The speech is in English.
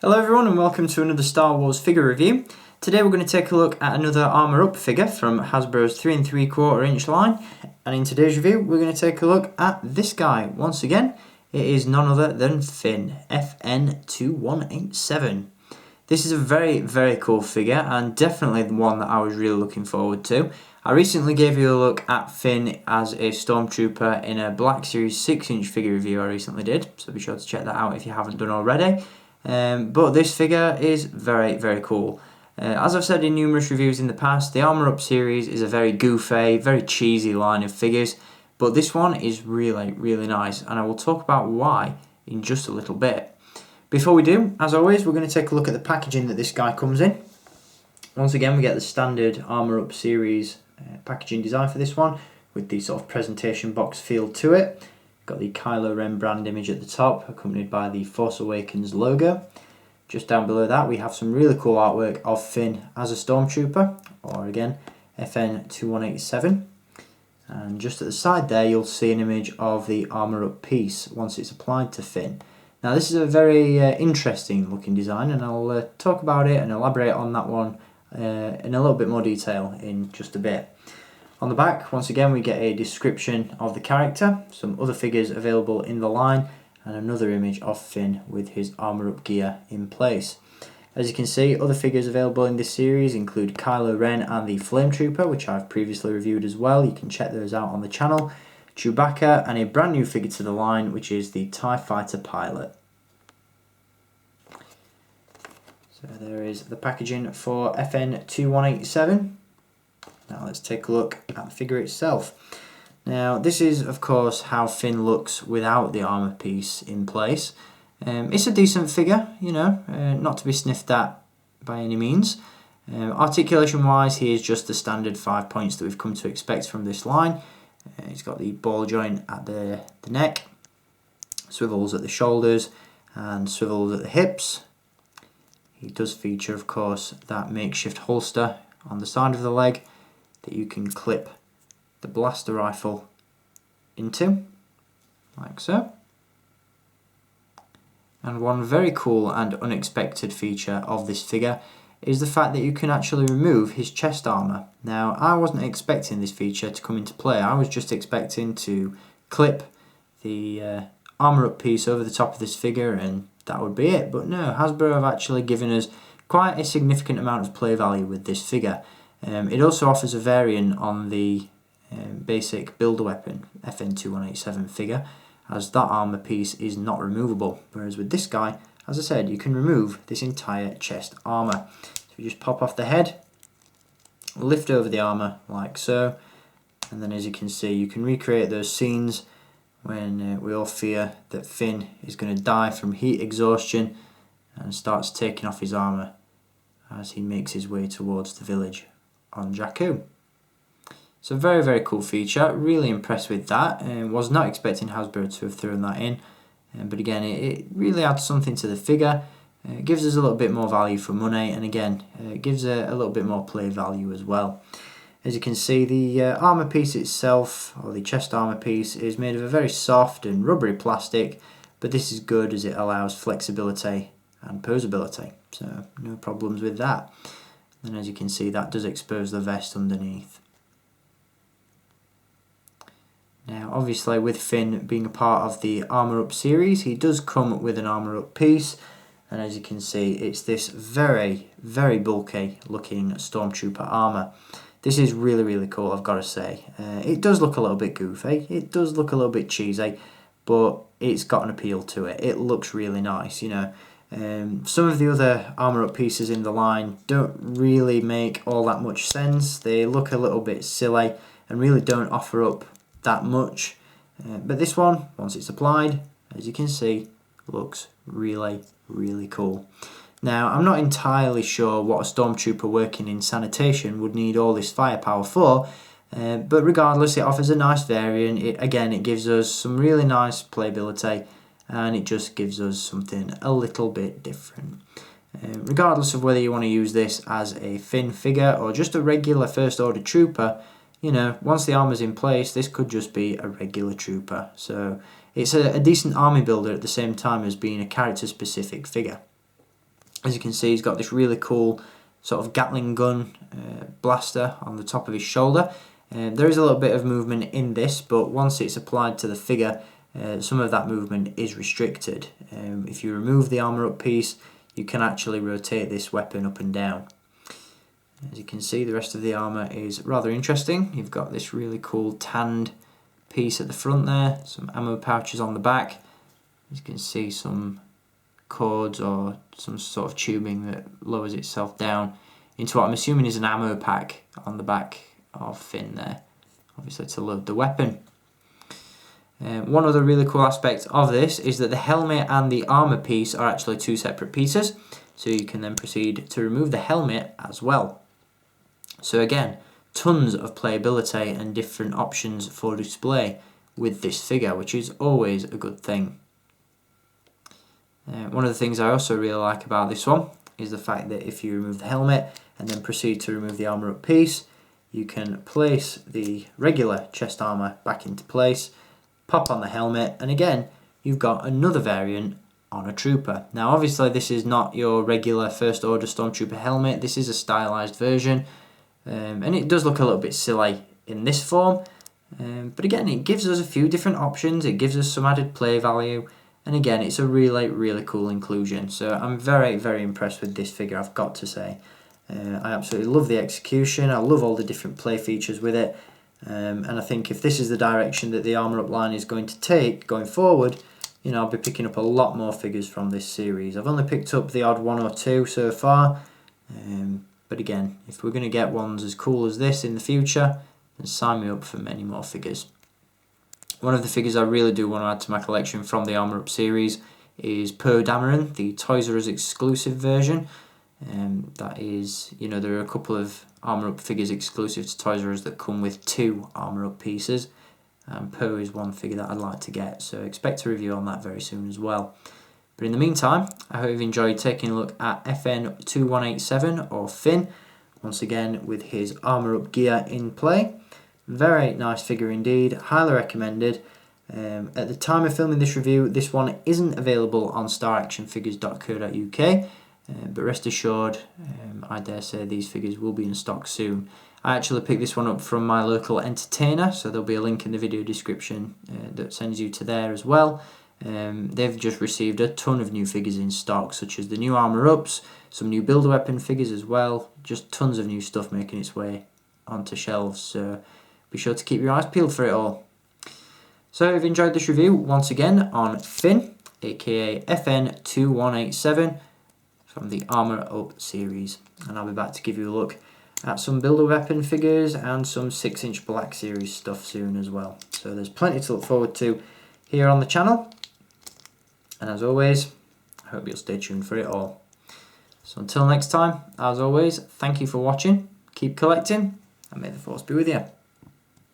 Hello everyone and welcome to another Star Wars figure review. Today we're going to take a look at another Armour Up figure from Hasbro's 3 3/4 inch line, and in today's review we're going to take a look at this guy. Once again, it is none other than Finn, FN-2187. This is a very cool figure and definitely the one that I was really looking forward to. I recently gave you a look at Finn as a Stormtrooper in a Black Series 6 inch figure review I recently did, so be sure to check that out if you haven't done already. But this figure is very cool. As I've said in numerous reviews in the past, the Armour Up series is a very goofy, very cheesy line of figures, but this one is really nice, and I will talk about why in just a little bit. Before we do, as always, we're going to take a look at the packaging that this guy comes in. Once again, we get the standard Armour Up series packaging design for this one, with the sort of presentation box feel to it. Got the Kylo Ren brand image at the top, accompanied by the Force Awakens logo. Just down below that we have some really cool artwork of Finn as a Stormtrooper, or again, FN-2187. And just at the side there you'll see an image of the Armour Up piece once it's applied to Finn. Now this is a very interesting looking design, and I'll talk about it and elaborate on that one in a little bit more detail in just a bit. On the back, once again, we get a description of the character, some other figures available in the line, and another image of Finn with his Armour Up gear in place. As you can see, other figures available in this series include Kylo Ren and the Flame Trooper, which I've previously reviewed as well. You can check those out on the channel. Chewbacca, and a brand new figure to the line, which is the TIE Fighter pilot. So there is the packaging for FN-2187. Now let's take a look at the figure itself. Now this is of course how Finn looks without the armour piece in place. It's a decent figure, you know, not to be sniffed at by any means. Articulation wise, he is just the standard 5 points that we've come to expect from this line. He's got the ball joint at the neck, swivels at the shoulders and swivels at the hips. He does feature of course that makeshift holster on the side of the leg that you can clip the blaster rifle into, like so. And one very cool and unexpected feature of this figure is the fact that you can actually remove his chest armour. Now I wasn't expecting this feature to come into play. I was just expecting to clip the Armour Up piece over the top of this figure and that would be it, but no, Hasbro have actually given us quite a significant amount of play value with this figure. It also offers a variant on the basic build-a-weapon FN-2187 figure, as that armour piece is not removable, whereas with this guy, as I said, you can remove this entire chest armour. So you just pop off the head, lift over the armour like so, and then as you can see you can recreate those scenes when we all fear that Finn is going to die from heat exhaustion and starts taking off his armour as he makes his way towards the village on Jakku. So very cool feature, really impressed with that, and was not expecting Hasbro to have thrown that in, but again it really adds something to the figure. It gives us a little bit more value for money, and again it gives a little bit more play value as well. As you can see, the armour piece itself, or the chest armour piece, is made of a very soft and rubbery plastic, but this is good as it allows flexibility and posability, so no problems with that. And as you can see, that does expose the vest underneath. Now obviously with Finn being a part of the Armour Up series, he does come with an Armour Up piece, and as you can see it's this very bulky looking Stormtrooper armour. This is really cool, I've got to say. It does look a little bit goofy, it does look a little bit cheesy, but it's got an appeal to it. It looks really nice, you know. Some of the other Armour Up pieces in the line don't really make all that much sense. They look a little bit silly and really don't offer up that much. But this one, once it's applied, as you can see, looks really cool. Now, I'm not entirely sure what a Stormtrooper working in sanitation would need all this firepower for, but regardless, it offers a nice variant. It gives us some really nice playability, and it just gives us something a little bit different. Regardless of whether you want to use this as a Finn figure or just a regular First Order Trooper, you know, once the armour's in place, this could just be a regular Trooper. So it's a decent army builder at the same time as being a character-specific figure. As you can see, he's got this really cool sort of Gatling gun blaster on the top of his shoulder. There is a little bit of movement in this, but once it's applied to the figure, some of that movement is restricted. If you remove the armour up piece, you can actually rotate this weapon up and down. As you can see, the rest of the armour is rather interesting. You've got this really cool tanned piece at the front there, some ammo pouches on the back. As you can see, some cords or some sort of tubing that lowers itself down into what I'm assuming is an ammo pack on the back of Finn there, obviously to load the weapon. One other really cool aspect of this is that the helmet and the armour piece are actually two separate pieces, so you can then proceed to remove the helmet as well. So again, tons of playability and different options for display with this figure, which is always a good thing. One of the things I also really like about this one is the fact that if you remove the helmet and then proceed to remove the armour up piece, you can place the regular chest armour back into place, pop on the helmet, and again you've got another variant on a trooper. Now obviously this is not your regular First Order Stormtrooper helmet, this is a stylised version, and it does look a little bit silly in this form, but again it gives us a few different options, it gives us some added play value, and again it's a really cool inclusion. So I'm very impressed with this figure, I've got to say. I absolutely love the execution, I love all the different play features with it, and I think if this is the direction that the armour up line is going to take going forward, you know, I'll be picking up a lot more figures from this series. I've only picked up the odd one or two so far, but again, if we're going to get ones as cool as this in the future, then sign me up for many more figures. One of the figures I really do want to add to my collection from the Armour Up series is Poe Dameron, the Toys R Us exclusive version. That is, you know, there are a couple of Armour Up figures exclusive to Toys R Us that come with 2 Armour Up pieces, and Poe is one figure that I'd like to get, so expect a review on that very soon as well. But in the meantime, I hope you've enjoyed taking a look at FN-2187 or Finn, once again with his Armour Up gear in play. Very nice figure indeed, highly recommended. At the time of filming this review, this one isn't available on staractionfigures.co.uk, but rest assured, I dare say these figures will be in stock soon. I actually picked this one up from my local entertainer, so there'll be a link in the video description that sends you to there as well. They've just received a ton of new figures in stock, such as the new Armour Ups, some new Build-A-Weapon figures as well, just tons of new stuff making its way onto shelves, so be sure to keep your eyes peeled for it all. So if you've enjoyed this review, once again on Finn, aka FN-2187, from the Armour Up series, and I'll be back to give you a look at some Build-A-Weapon figures and some 6-inch Black Series stuff soon as well. So there's plenty to look forward to here on the channel, and as always, I hope you'll stay tuned for it all. So until next time, as always, thank you for watching, keep collecting, and may the Force be with you.